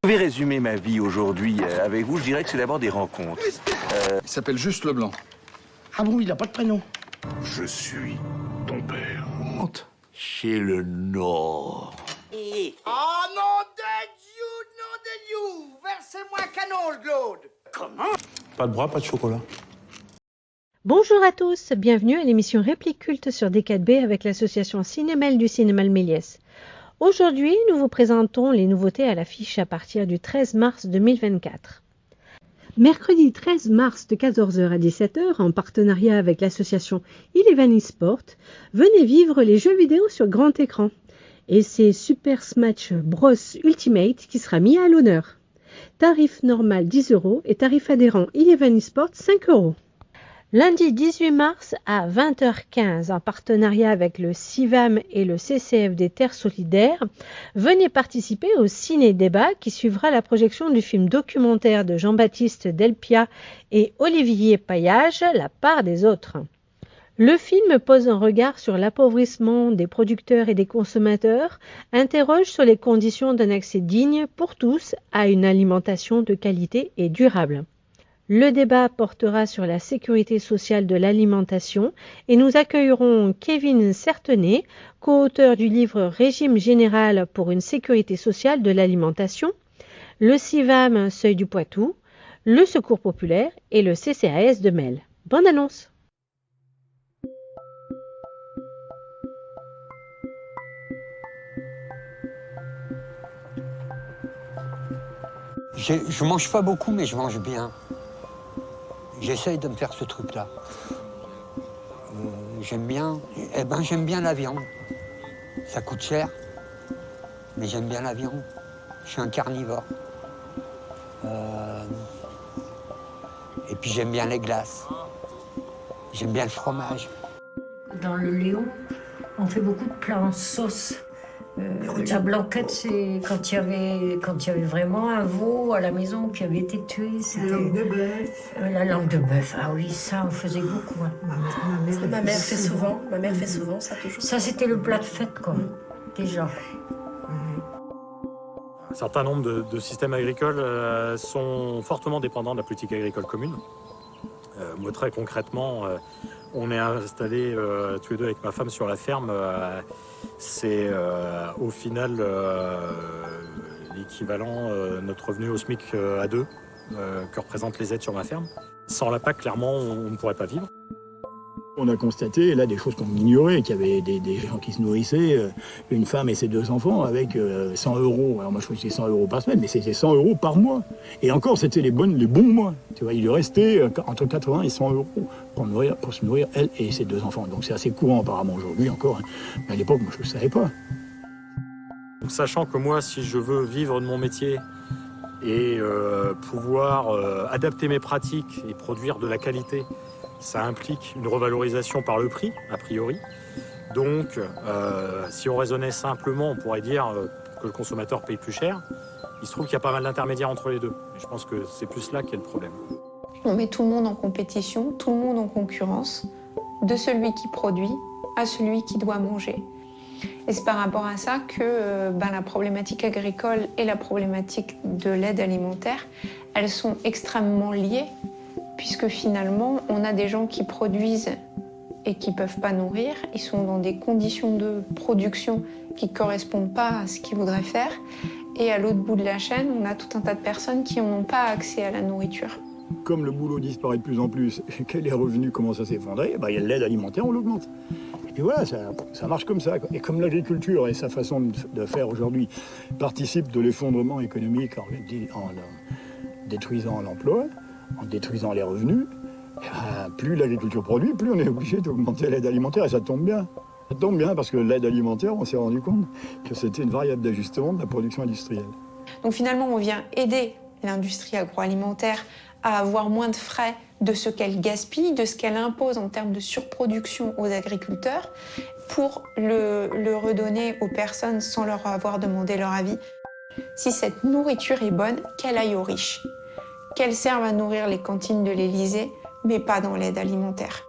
Je vais résumer ma vie aujourd'hui avec vous. Je dirais que c'est d'abord des rencontres. Il s'appelle Juste Leblanc. Ah bon, il n'a pas de prénom? Je suis ton père. Honte. C'est le Nord. Ah non de Dieu, versez-moi un canon, le Claude. Pas de bras, pas de chocolat. Bonjour à tous, bienvenue à l'émission Réplique culte sur D4B avec l'association Cinémel du Cinéma Le Méliès. Aujourd'hui, nous vous présentons les nouveautés à l'affiche à partir du 13 mars 2024. Mercredi 13 mars de 14h à 17h, en partenariat avec l'association Eleven eSport, venez vivre les jeux vidéo sur grand écran. Et c'est Super Smash Bros Ultimate qui sera mis à l'honneur. Tarif normal 10 € et tarif adhérent Eleven eSport 5 €. Lundi 18 mars à 20h15, en partenariat avec le CIVAM et le CCFD Terre Solidaire, venez participer au ciné-débat qui suivra la projection du film documentaire de Jean-Baptiste Delpia et Olivier Paillage, La part des autres. Le film pose un regard sur l'appauvrissement des producteurs et des consommateurs, interroge sur les conditions d'un accès digne pour tous à une alimentation de qualité et durable. Le débat portera sur la sécurité sociale de l'alimentation et nous accueillerons Kevin Certenay, co-auteur du livre Régime général pour une sécurité sociale de l'alimentation, le CIVAM Seuil du Poitou, le Secours populaire et le CCAS de Mel. Bonne annonce! Je mange pas beaucoup, mais je mange bien. J'essaye de me faire ce truc-là. J'aime bien la viande. Ça coûte cher, mais j'aime bien la viande. Je suis un carnivore. Et puis j'aime bien les glaces. J'aime bien le fromage. Dans le Léon, on fait beaucoup de plats en sauce. La blanquette, c'est quand il y avait vraiment un veau à la maison qui avait été tué. La langue de bœuf. La langue de bœuf, ah oui, ça, on faisait beaucoup. Hein. Ma mère fait souvent. Ma mère fait souvent ça toujours. Ça, c'était le plat de fête, quoi, déjà. Un certain nombre de systèmes agricoles sont fortement dépendants de la politique agricole commune. Moi, très concrètement, on est installés tous les deux avec ma femme sur la ferme. C'est au final l'équivalent notre revenu au SMIC à deux que représentent les aides sur ma ferme. Sans la PAC, clairement, on ne pourrait pas vivre. On a constaté là des choses qu'on ignorait, qu'il y avait des gens qui se nourrissaient, une femme et ses 2 enfants avec 100 €. Alors moi je crois que c'était 100 € par semaine, mais c'était 100 € par mois. Et encore c'était les bons mois. Tu vois, il lui restait entre 80 et 100 € pour se nourrir elle et ses 2 enfants. Donc c'est assez courant apparemment aujourd'hui encore. Hein. Mais à l'époque moi je ne savais pas. Donc, sachant que moi si je veux vivre de mon métier et pouvoir adapter mes pratiques et produire de la qualité, ça implique une revalorisation par le prix, a priori. Donc, si on raisonnait simplement, on pourrait dire que le consommateur paye plus cher. Il se trouve qu'il y a pas mal d'intermédiaires entre les deux. Et je pense que c'est plus là qu'est le problème. On met tout le monde en compétition, tout le monde en concurrence, de celui qui produit à celui qui doit manger. Et c'est par rapport à ça que la problématique agricole et la problématique de l'aide alimentaire, elles sont extrêmement liées, puisque finalement, on a des gens qui produisent et qui ne peuvent pas nourrir. Ils sont dans des conditions de production qui ne correspondent pas à ce qu'ils voudraient faire. Et à l'autre bout de la chaîne, on a tout un tas de personnes qui n'ont pas accès à la nourriture. Comme le boulot disparaît de plus en plus et que les revenus commencent à s'effondrer, il y a l'aide alimentaire, on l'augmente. Et voilà, ça marche comme ça. Et comme l'agriculture et sa façon de faire aujourd'hui participent de l'effondrement économique en détruisant l'emploi, en détruisant les revenus, plus l'agriculture produit, plus on est obligé d'augmenter l'aide alimentaire. Et ça tombe bien. Ça tombe bien parce que l'aide alimentaire, on s'est rendu compte que c'était une variable d'ajustement de la production industrielle. Donc finalement, on vient aider l'industrie agroalimentaire à avoir moins de frais de ce qu'elle gaspille, de ce qu'elle impose en termes de surproduction aux agriculteurs, pour le redonner aux personnes sans leur avoir demandé leur avis. Si cette nourriture est bonne, qu'elle aille aux riches. Qu'elle serve à nourrir les cantines de l'Élysée, mais pas dans l'aide alimentaire.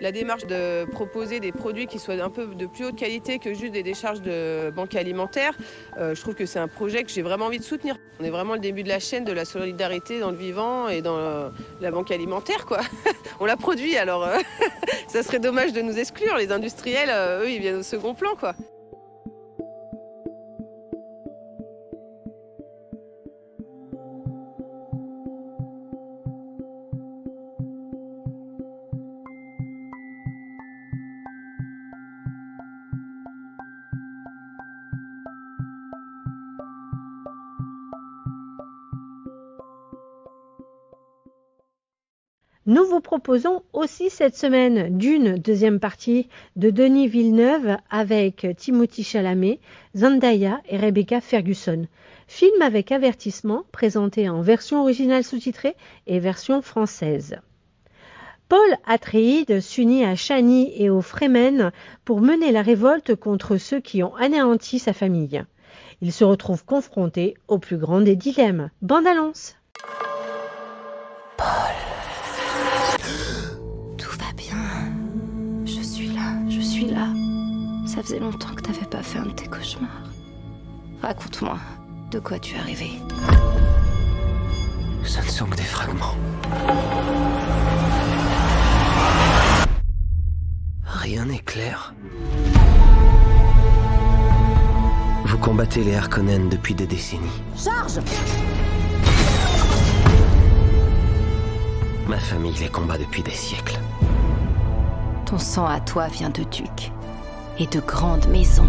La démarche de proposer des produits qui soient un peu de plus haute qualité que juste des décharges de banque alimentaire, je trouve que c'est un projet que j'ai vraiment envie de soutenir. On est vraiment le début de la chaîne de la solidarité dans le vivant et dans la banque alimentaire, quoi. On la produit, alors ça serait dommage de nous exclure. Les industriels, eux, ils viennent au second plan, quoi. Nous vous proposons aussi cette semaine d'une deuxième partie de Denis Villeneuve avec Timothée Chalamet, Zendaya et Rebecca Ferguson. Film avec avertissement présenté en version originale sous-titrée et version française. Paul Atreides s'unit à Chani et aux Fremen pour mener la révolte contre ceux qui ont anéanti sa famille. Il se retrouve confronté au plus grand des dilemmes. Bande annonce. Paul. Tout va bien. Je suis là. Ça faisait longtemps que t'avais pas fait un de tes cauchemars. Raconte-moi, de quoi tu es arrivé? Ce ne sont que des fragments. Rien n'est clair. Vous combattez les Harkonnen depuis des décennies. Charge! Ma famille les combat depuis des siècles. Ton sang à toi vient de ducs et de grandes maisons.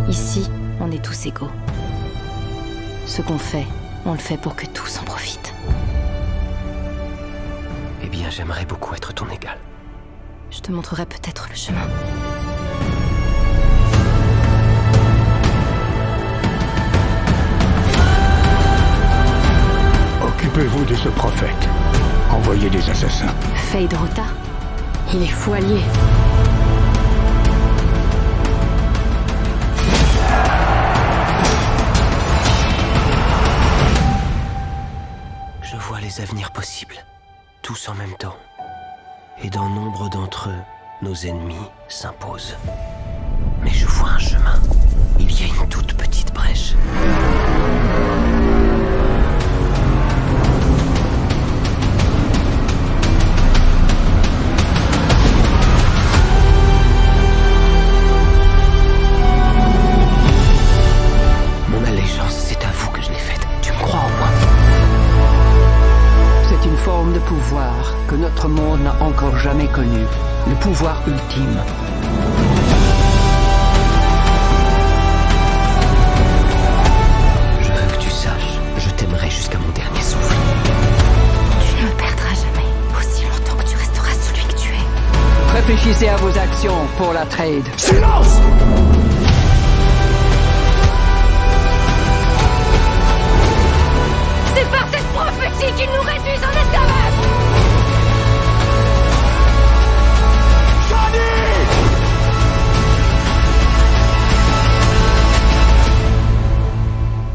Ici, on est tous égaux. Ce qu'on fait, on le fait pour que tous en profitent. Eh bien, j'aimerais beaucoup être ton égal. Je te montrerai peut-être le chemin. Occupez-vous de ce prophète. Envoyez des assassins. Feyd Rautha, il est fou allié. Je vois les avenirs possibles, tous en même temps. Et dans nombre d'entre eux, nos ennemis s'imposent. Mais je vois un chemin. Il y a une toute petite brèche. Mon allégeance, c'est à vous que je l'ai faite. Tu me crois en moi? C'est une forme de pouvoir que notre monde n'a encore jamais connue. Le pouvoir ultime. Je veux que tu saches, je t'aimerai jusqu'à mon dernier souffle. Tu ne me perdras jamais, aussi longtemps que tu resteras celui que tu es. Réfléchissez à vos actions pour la trade. Silence! C'est par cette prophétie qu'ils nous réduisent en esclavage!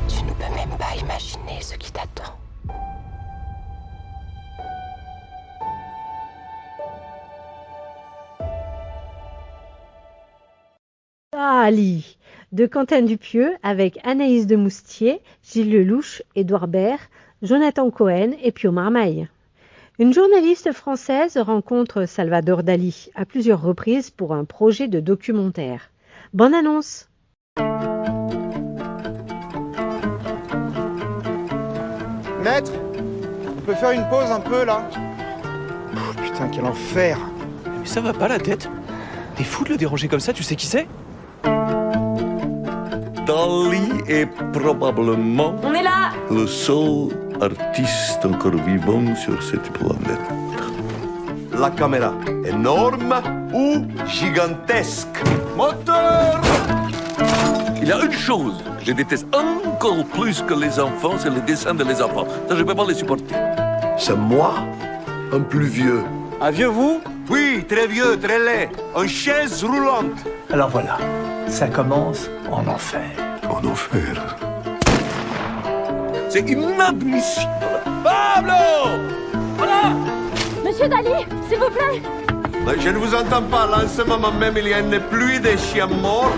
Tu ne peux même pas imaginer ce qui t'attend. Ali de Quentin Dupieux avec Anaïs de Moustier, Gilles Lelouch, Édouard Baird, Jonathan Cohen et Pio Marmaille. Une journaliste française rencontre Salvador Dali à plusieurs reprises pour un projet de documentaire. Bonne annonce! Maître, on peut faire une pause un peu là? Oh, putain, quel enfer! Mais ça va pas la tête? T'es fou de le déranger comme ça, tu sais qui c'est? Dali est probablement On est là! le seul artiste encore vivant sur cette planète. La caméra, énorme ou gigantesque? Moteur! Il y a une chose que je déteste encore plus que les enfants, c'est les dessins de les enfants. Ça, je ne peux pas les supporter. C'est moi, un plus vieux. Un vieux vous? Oui, très vieux, très laid. En chaise roulante. Alors voilà, ça commence en enfer. En enfer. C'est inadmissible. Pablo! Voilà! Monsieur Dali, s'il vous plaît! Mais je ne vous entends pas, là en ce moment même il y a une pluie de chiens morts.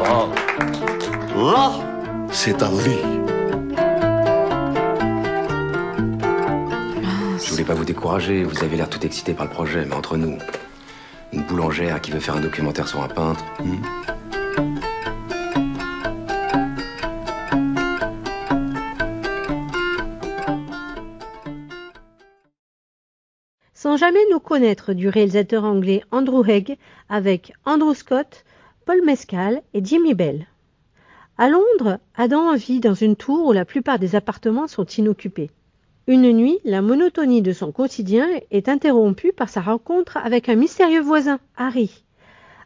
Oh. Là, c'est un lit. Je voulais pas vous décourager, vous avez l'air tout excité par le projet, mais entre nous, une boulangère qui veut faire un documentaire sur un peintre. Sans jamais nous connaître du réalisateur anglais Andrew Haigh avec Andrew Scott, Paul Mescal et Jimmy Bell. À Londres, Adam vit dans une tour où la plupart des appartements sont inoccupés. Une nuit, la monotonie de son quotidien est interrompue par sa rencontre avec un mystérieux voisin, Harry.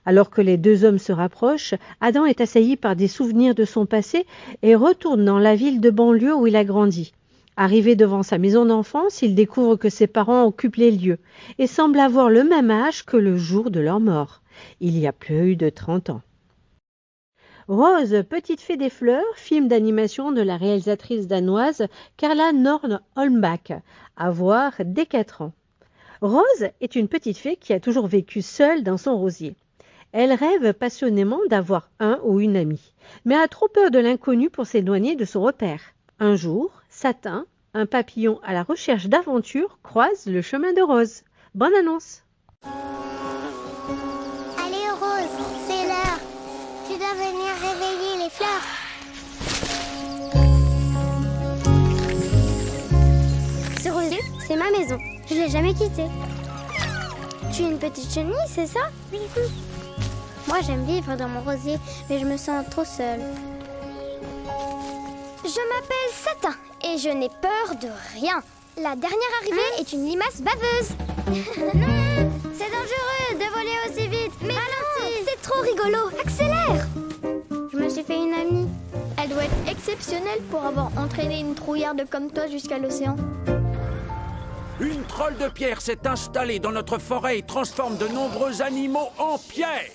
Alors que les deux hommes se rapprochent, Adam est assailli par des souvenirs de son passé et retourne dans la ville de banlieue où il a grandi. Arrivé devant sa maison d'enfance, il découvre que ses parents occupent les lieux et semblent avoir le même âge que le jour de leur mort. Il y a plus de 30 ans. Rose, petite fée des fleurs, film d'animation de la réalisatrice danoise Carla Nord Holmbach, à voir dès 4 ans. Rose est une petite fée qui a toujours vécu seule dans son rosier. Elle rêve passionnément d'avoir un ou une amie, mais a trop peur de l'inconnu pour s'éloigner de son repère. Un jour, Satin, un papillon à la recherche d'aventure, croise le chemin de Rose. Bonne annonce! Allez Rose, c'est l'heure. Tu dois venir réveiller les fleurs. Ce rosier, c'est ma maison. Je l'ai jamais quittée. Tu es une petite chenille, c'est ça? Oui. Moi, j'aime vivre dans mon rosier, mais je me sens trop seule. Je m'appelle Satin et je n'ai peur de rien. La dernière arrivée est une limace baveuse. Non, c'est dangereux de voler aussi vite. Mais ralentis, c'est trop rigolo. Accélère. Je me suis fait une amie. Elle doit être exceptionnelle pour avoir entraîné une trouillarde comme toi jusqu'à l'océan. Une troll de pierre s'est installée dans notre forêt et transforme de nombreux animaux en pierre.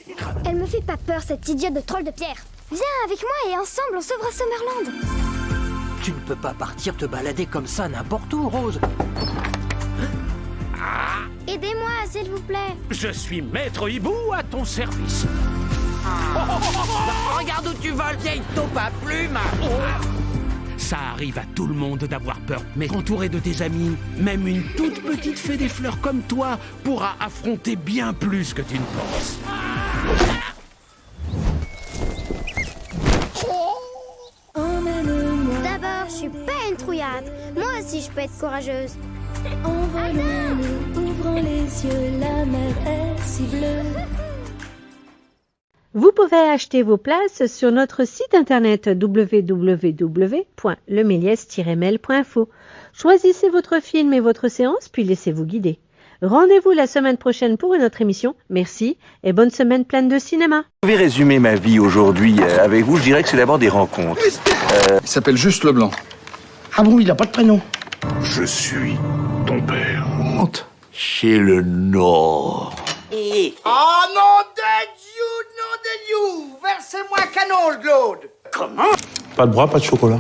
Elle me fait pas peur, cette idiote de troll de pierre. Viens avec moi et ensemble on sauvera Summerland. Tu ne peux pas partir te balader comme ça n'importe où, Rose. Aidez-moi, s'il vous plaît. Je suis Maître Hibou à ton service. Regarde où tu voles, vieille taupe à plumes. Ça arrive à tout le monde d'avoir peur, mais entouré de tes amis, même une toute petite fée des fleurs comme toi pourra affronter bien plus que tu ne penses. D'abord, je suis pas une trouillarde. Moi aussi, je peux être courageuse. Envolons-nous, ouvrons les yeux, la mer est si bleue. Vous pouvez acheter vos places sur notre site internet www.lemelies-mel.info. Choisissez votre film et votre séance, puis laissez-vous guider. Rendez-vous la semaine prochaine pour une autre émission. Merci et bonne semaine pleine de cinéma. Je vais résumer ma vie aujourd'hui avec vous. Je dirais que c'est d'abord des rencontres. Il s'appelle juste Leblanc. Ah bon, il n'a pas de prénom? Je suis ton père. Monte chez le Nord. Oh non de Dieu, non de Dieu. Versez-moi un canol, Claude. Comment? Pas de bras, pas de chocolat.